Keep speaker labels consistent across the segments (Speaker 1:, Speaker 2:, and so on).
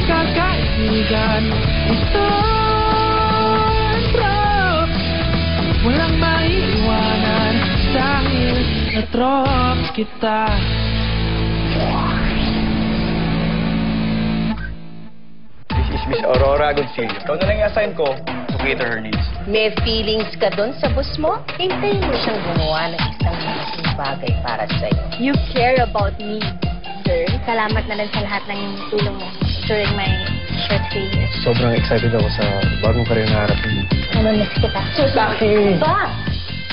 Speaker 1: magkakaibigan. Gusto, walang maiiwanan dahil na-trop kita.
Speaker 2: This is Miss Aurora Agoncillo. Ikaw na lang i-assign ko to cater her needs.
Speaker 3: May feelings ka doon sa boss mo? Hintayin mo siyang gumawa ng isang malaking bagay para sa'yo.
Speaker 4: You care about me, sir. Salamat na lang sa lahat ng tulong mo during my short failure.
Speaker 2: Sobrang excited ako sa bagong karir na harap mo.
Speaker 4: Namamiss kita.
Speaker 2: Bakit?
Speaker 4: Ba?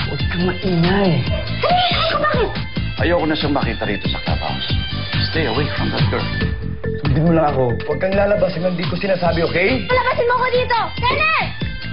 Speaker 2: Huwag kang maingay.
Speaker 4: Bakit?
Speaker 5: Ayoko na siyang makita rito sa clubhouse. Stay away from that girl.
Speaker 2: Sundin mo lang ako. Huwag kang lalabas hanggang di ko sinasabi, okay?
Speaker 4: Palabasin mo ko dito! Kenneth!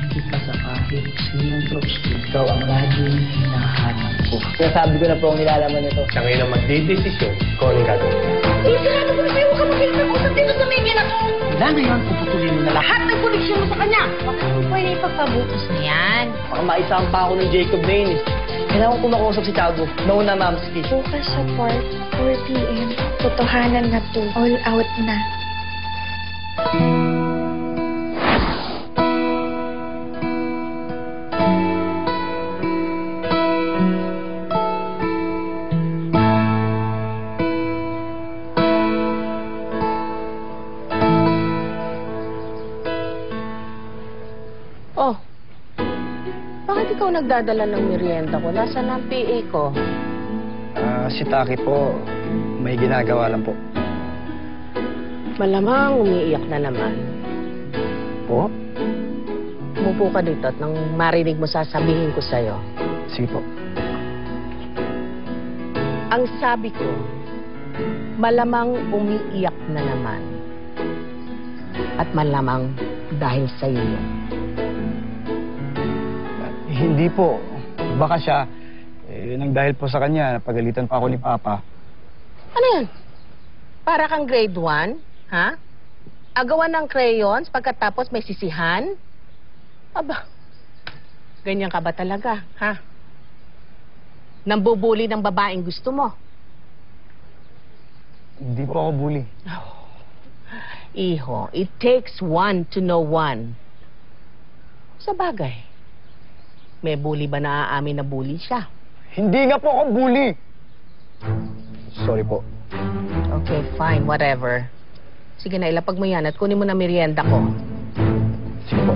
Speaker 1: Hindi ka sa kahit sinong Trops. Ikaw ang laging hinahanap ko.
Speaker 6: Sinasabi ko na po ang nilalaman nito.
Speaker 2: Siya ngayon ang magdidesisyon kung anong gagawin.
Speaker 4: Sinasabi ko na sa'yo, huwag ka makikipag-usap dito sa may binak.
Speaker 1: Wala ngayon, puputulin mo na lahat ng koneksyon mo sa kanya.
Speaker 3: Baka mo pwede ipagpabutos niyan.
Speaker 6: Baka maisampa ako ng Jacob na yun eh. Kailangan ko makausap si Tiago. Nauna, Ma'am Ski.
Speaker 4: Bukas sa park, 4 p.m. Totohanan na to. All out na.
Speaker 3: Oh, bakit ikaw nagdadala ng merienda ko? Nasaan ang PA ko?
Speaker 2: Si Taki po, may ginagawa lang po.
Speaker 3: Malamang umiiyak na naman.
Speaker 2: Po?
Speaker 3: Umupo ka dito at nang marinig mo sasabihin ko sa'yo.
Speaker 2: Sige po.
Speaker 3: Ang sabi ko, malamang umiiyak na naman. At malamang dahil sa'yo yun.
Speaker 2: Hindi po. Baka siya, nang dahil po sa kanya, napagalitan pa ako ni Papa.
Speaker 3: Ano yan? Para kang grade 1? Ha? Agawan ng crayons pagkatapos may sisihan? Aba, ganyan ka ba talaga, ha? Nambubuli ng babaeng gusto mo?
Speaker 2: Hindi po ako bully.
Speaker 3: Iho, it takes one to know one. Sa bagay, may bully ba na aamin na bully siya?
Speaker 2: Hindi nga po ako bully! Sorry po.
Speaker 3: Okay, fine, whatever. Sige na, ilapag mo yan at kunin mo na merienda ko.
Speaker 2: Sige po.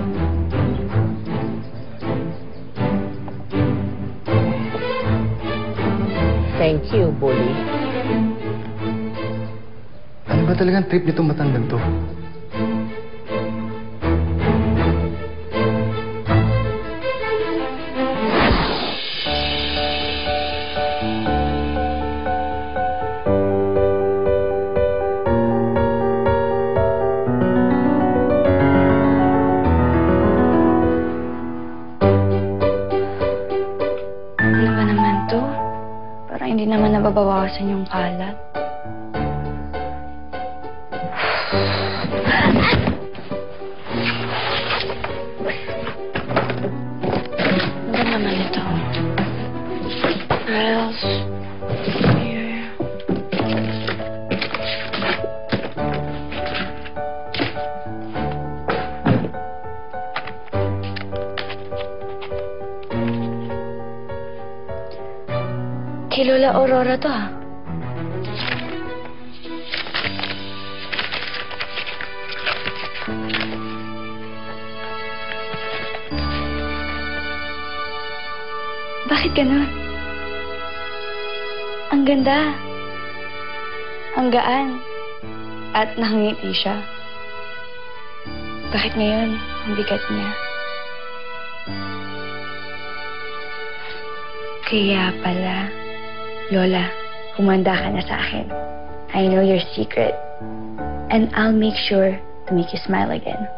Speaker 3: Thank you, bully.
Speaker 2: Ano ba talagang trip nitong matandang to?
Speaker 4: Ano ba naman to? Parang hindi naman nababawasan yung kalat. Ano ba naman ito? Rails. Here. Kay Lola Aurora to, ha? Bakit ganun? Ang ganda. Ang gaan. At nakangiti siya. Bakit ngayon ang bigat niya? Kaya pala, Lola, humanda ka na sa akin. I know your secret. And I'll make sure to make you smile again.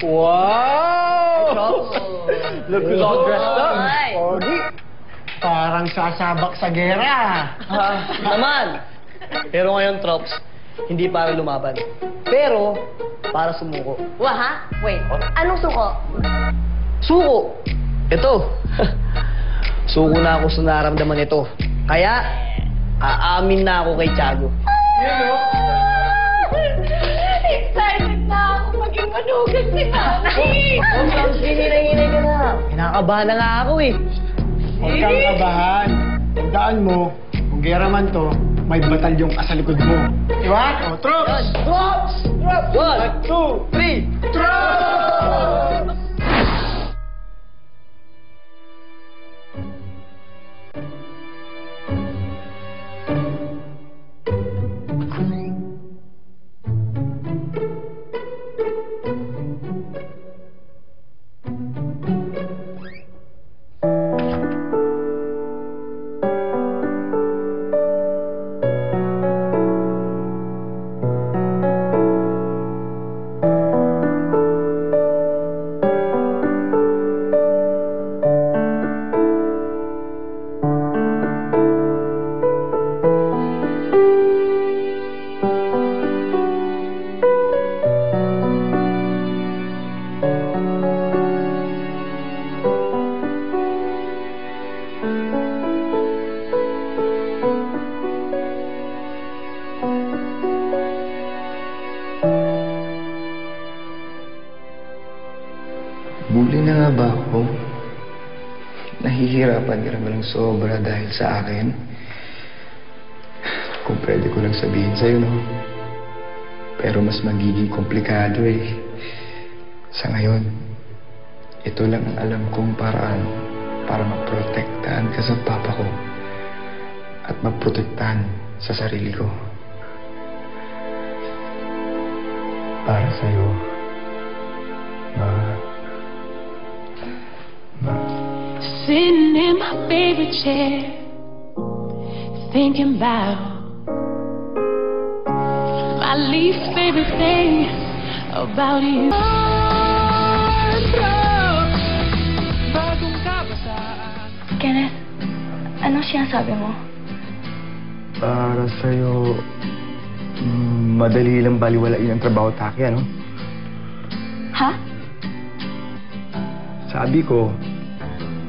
Speaker 6: Wow! Look who's all dressed up.
Speaker 1: Pogi. Parang sasabak sa gera.
Speaker 6: Naman! Pero ngayon, Trops, hindi para lumaban. Pero, para sumuko.
Speaker 3: Wah, ha? Wait, anong suko?
Speaker 6: Suko! Ito. Suko na ako sa naramdaman nito. Kaya, aamin na ako kay Tiago.
Speaker 4: Excited na ako maging manugan si Mami!
Speaker 6: Hinay ka na. Kinakabahan na nga ako eh.
Speaker 2: Huwag kang kabahan. Tandaan mo, kung gera man to, may batalyong ka sa likod mo. Di ba? O, troops!
Speaker 6: Drops! Drops! 1, 2, 3, drop!
Speaker 7: Bully na nga ba ako? Nahihirapan ka naman ng sobra dahil sa akin? Kung pwede ko lang sabihin sa'yo, no? Pero mas magiging komplikado eh. Sa ngayon, ito lang ang alam kong paraan para maprotektahan ka sa papa ko at maprotektahan sa sarili ko. Para sa'yo,
Speaker 8: Sitting in my favorite chair, thinking about my least favorite thing about you.
Speaker 4: Kenneth, anong sinasabi mo?
Speaker 7: Para sa'yo, madali lang baliwalain ang trabaho, Taki, ano?
Speaker 4: Ha?
Speaker 7: Sabi ko,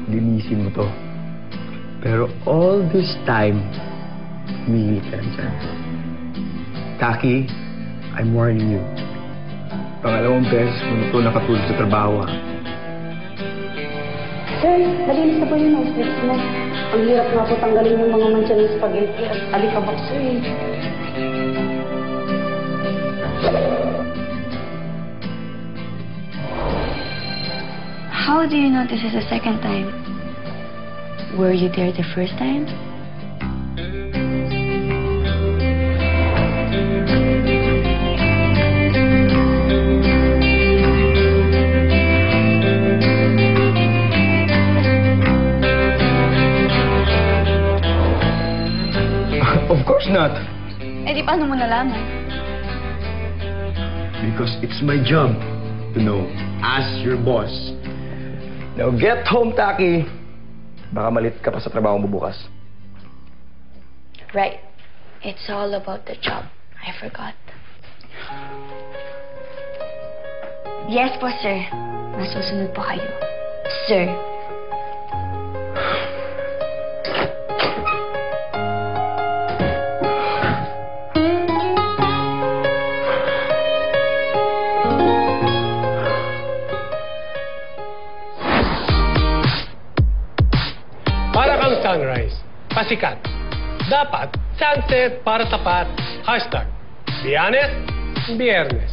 Speaker 7: linisin mo to. Pero all this time, humihilig ka lang dyan. Taki, I'm warning you. Pangalawang beses mo na to nakatulog sa trabaho, ha?
Speaker 9: Sir, malinis na po yung nose clips mo. Ang hirap nga po tanggalin yung mga mancha ng spaghetti at alikabok, sir.
Speaker 4: How do you know this is the second time? Were you there the first time?
Speaker 7: Of course not.
Speaker 4: Eh di paano mo nalaman?
Speaker 7: Because it's my job to know. As your boss. Now get home, Taki. Baka malit ka pa sa trabaho mo bukas.
Speaker 4: Right. It's all about the job. I forgot. Yes po, sir. Masusunod po kayo. Sir.
Speaker 10: Para kang sunrise, pasikat. Dapat sunset para tapat. Hashtag, Biyernes, Biyernes.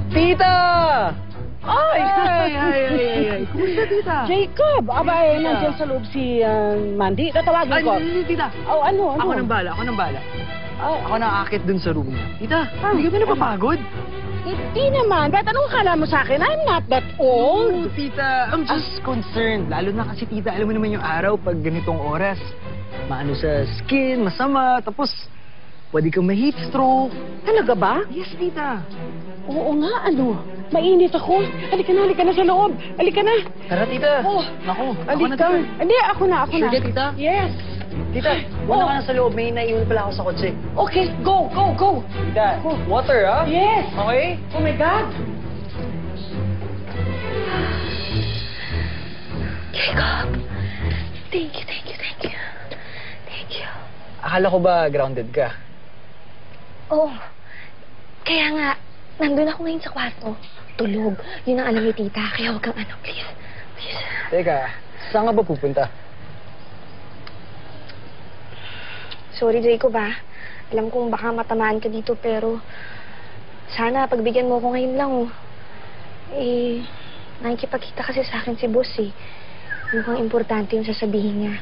Speaker 6: Tita! Ay! Kumusta, tita?
Speaker 3: Jacob, abay, nandiyan sa loob si Mandy. Tatawagin ko.
Speaker 6: Ay, tita.
Speaker 3: Oh, ano?
Speaker 6: Ako nang bala. Ako nang aakit dun sa room niya. Tita, hindi ka ba napapagod?
Speaker 3: Hindi naman. Ba't anong akala mo sa akin? I'm not that old.
Speaker 6: Tita, I'm just concerned. Lalo na kasi, tita, alam mo naman yung araw pag ganitong oras. Maano sa skin, masama, tapos pwede kang ma-heat stroke.
Speaker 3: Talaga ba?
Speaker 6: Yes, tita.
Speaker 3: Oo nga, ano? Mainit ako. Halika na sa loob. Halika na.
Speaker 6: Tara, tita.
Speaker 3: Oh,
Speaker 6: Naku, ako na,
Speaker 3: halika.
Speaker 6: tita.
Speaker 3: Hindi, ako na.
Speaker 6: Sure ka, tita?
Speaker 3: Yes.
Speaker 6: Tita, wala ka na sa loob. May naiwan pala ako sa kotse.
Speaker 3: Okay, go.
Speaker 6: Tita, water, ha?
Speaker 3: Yes.
Speaker 6: Okay?
Speaker 3: Oh my God.
Speaker 4: Jacob! Thank you.
Speaker 6: Akala ko ba grounded ka?
Speaker 4: Oh, kaya nga, nandun ako ngayon sa kwarto. Tulog. Yun ang alam ni tita. Kaya huwag kang please. Please.
Speaker 6: Teka, saan ka ba pupunta?
Speaker 4: Sorry, Jacob, Alam kong baka matamaan ka dito, pero sana pagbigyan mo ako ngayon lang, nakikipagkita kasi sa akin si boss, Mukhang importante yung sasabihin niya.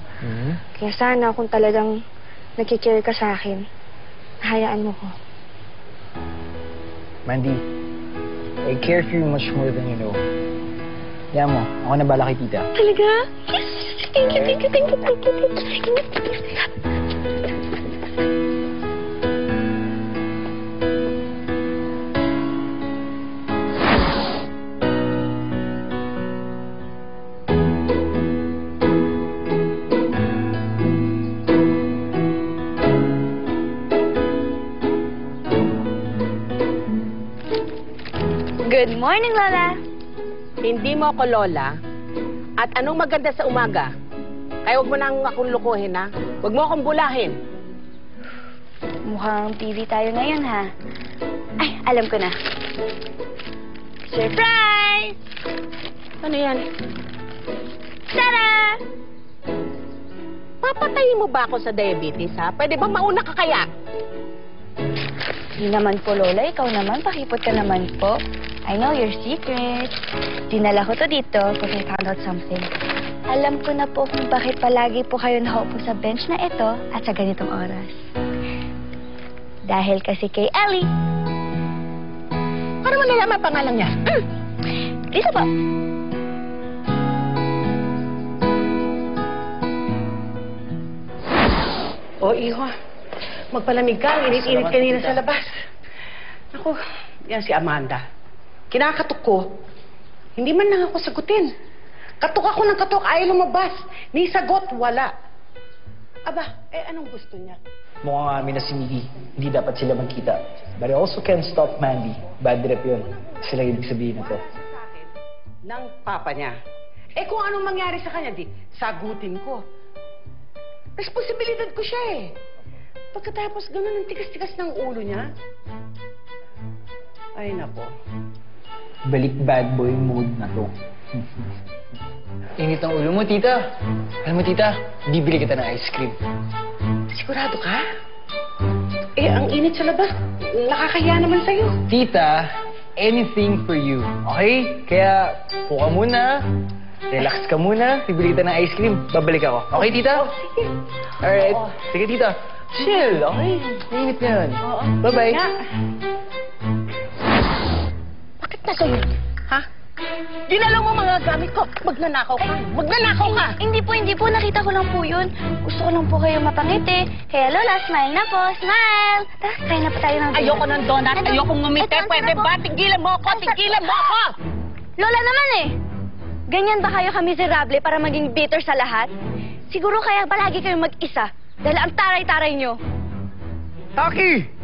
Speaker 4: Kaya sana kung talagang nagkikare ka sa akin, hayaan mo ko.
Speaker 6: Mandy, I care for you much more than you know. Yan mo, ako na bala kay tita.
Speaker 4: Talaga? Yes! Thank you. Good morning, Lola.
Speaker 3: Hindi mo ako lola. At anong maganda sa umaga? Kaya huwag mo nang akong lukuhin, ha? Huwag mo akong bulahin.
Speaker 4: Mukhang TV tayo ngayon, ha? Ay, alam ko na. Surprise!
Speaker 3: Ano yan?
Speaker 4: Tada!
Speaker 3: Papatayin mo ba ako sa diabetes, ha? Pwede ba mauna ka kaya?
Speaker 4: Hindi naman po, Lola. Ikaw naman. Pakipot ka naman po. I know your secret. Dinala ko to dito because I found out something. Alam ko na po kung bakit palagi po kayo nakaupo sa bench na ito at sa ganitong oras. Dahil kasi kay Ellie.
Speaker 3: Paano mo nalaman pangalan niya?
Speaker 4: Dito po.
Speaker 3: O, iho. Magpalamig ka. Init-init kanina sa labas. Ako, yan si Amanda. Kinakatok ko. Hindi man lang ako sagutin. Katok ako ng katok. Ayaw lumabas. Ni sagot, wala. Aba, anong gusto niya?
Speaker 6: Mukhang amin na si Miggy. Hindi dapat sila magkita. But I also can't stop Mandy. Bad rep yun. Sila ibig sabihin na to.
Speaker 3: Ng papa niya. Kung anong mangyari sa kanya, sagutin ko. Responsibilidad ko siya, Pagkatapos ganun, ang tigas-tigas ng ulo niya. Ay, nako.
Speaker 6: Balik bad boy mode na to. Init ang ulo mo, tita. Alam mo, tita, bibili kita ng ice cream.
Speaker 3: Sigurado ka? Ang init sa labas. Nakakaya naman sa'yo.
Speaker 6: Tita, anything for you. Okay? Kaya, puka muna. Relax ka muna. Bibili kita ng ice cream. Babalik ako. Okay, tita?
Speaker 3: Sige.
Speaker 6: Alright. Sige, tita. Chill, okay? Mainit na yun. Bye-bye.
Speaker 3: Bakit na sa'yo? Ha? Ginalaw mo mga gamit ko. Magnanakaw ka. Magnanakaw ka.
Speaker 4: Hindi po. Nakita ko lang po yun. Gusto ko lang po kayo mapangiti. Kaya Lola, smile na po. Smile! Tara, kain na po tayo ng donut.
Speaker 3: Ayoko ng donut. Ayokong ngumiti. Pwede ba? Tigilan mo ako.
Speaker 4: Lola naman Ganyan ba kayo ka-miserable para maging bitter sa lahat? Siguro kaya palagi kayong mag-isa. Dahil ang taray-taray nyo.
Speaker 6: Taki!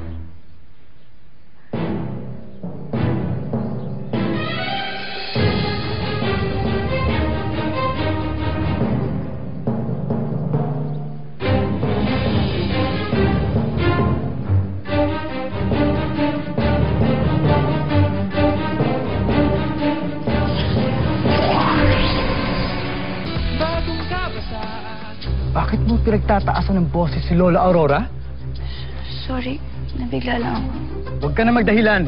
Speaker 6: Bakit mo pinagtataasan ng boses si Lola Aurora?
Speaker 4: Sorry, nabigla lang ako.
Speaker 6: Huwag ka na magdahilan.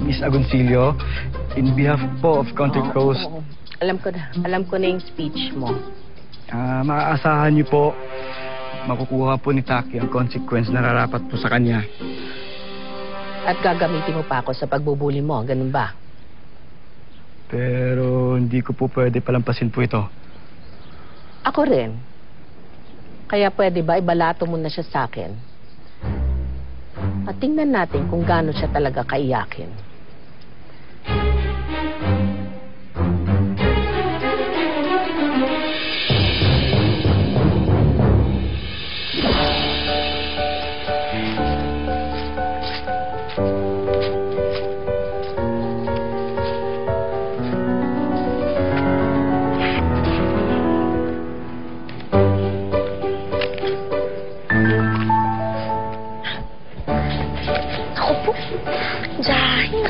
Speaker 6: Miss Agoncillo, in behalf po of Country Coast,
Speaker 3: Alam ko na yung speech mo.
Speaker 7: Maaasahan niyo po, makukuha po ni Taki ang consequence na nararapat po sa kanya.
Speaker 3: At gagamitin mo pa ako sa pagbubuli mo, ganun ba?
Speaker 7: Pero hindi ko po pwede palampasin po ito.
Speaker 3: Ako rin. Kaya pwede ba ibalato mo na siya sa akin? At tingnan natin kung gaano siya talaga kaiyakin.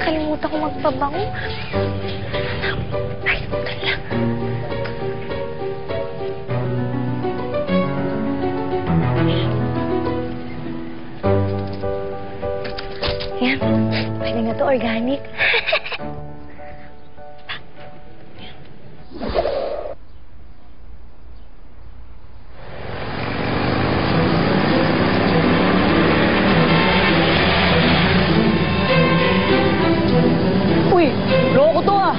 Speaker 4: nakalimutan ko magpabango. Ay, dala. Yan. Pwede nga to, organic.
Speaker 6: Uy, loko to ah!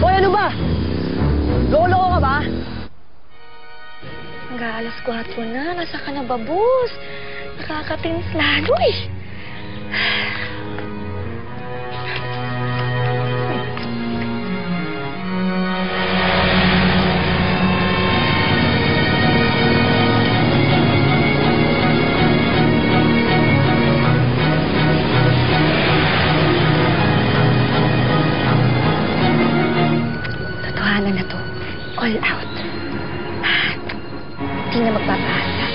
Speaker 6: Hoy, ano ba? Loko-loko ka ba?
Speaker 4: Hanggang alas 4 na. Nasa ka na ba, boss? Nakakatinis lalo eh. Totohanan na to. All out. Hindi na magpapasa.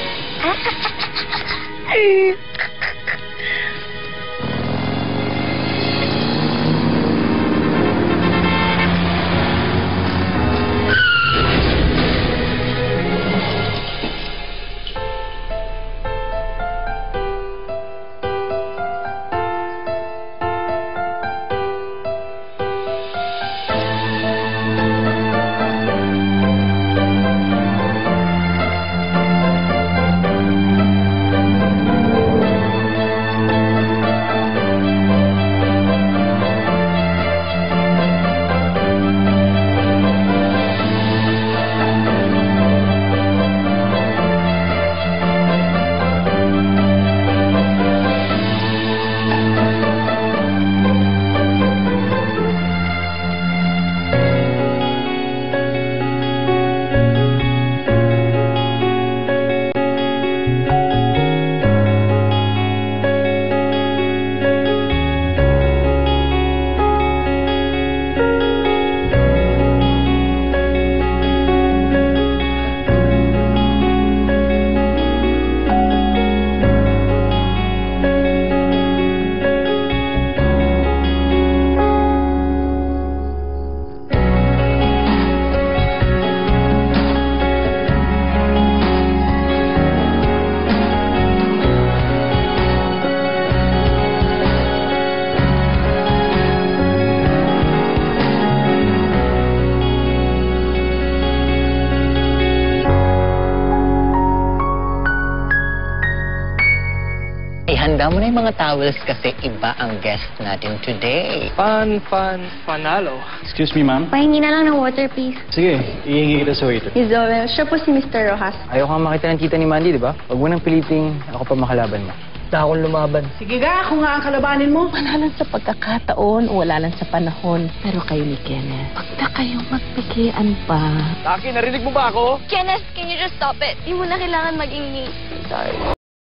Speaker 11: Ihanda mo na yung mga towels kasi iba ang guest natin today.
Speaker 6: Panalo.
Speaker 12: Excuse me, ma'am.
Speaker 9: Pahingi na lang ng water, please.
Speaker 12: Sige, ihingi kita sa waiter.
Speaker 9: Miss Zoe, siya po si Mr. Rojas.
Speaker 6: Ayaw kang makita ng tita ni Mandy, di ba? Huwag mo nang piliting ako pa makalaban mo. Na akong lumaban.
Speaker 3: Sige ga, ako nga ang kalabanin mo. Wala lang sa pagkakataon o wala lang sa panahon. Pero kayo ni Kenneth, pag na kayo magpikian pa.
Speaker 6: Taki, narinig mo ba ako?
Speaker 4: Kenneth, can you just stop it? Di mo na kailangan maging me. Sorry.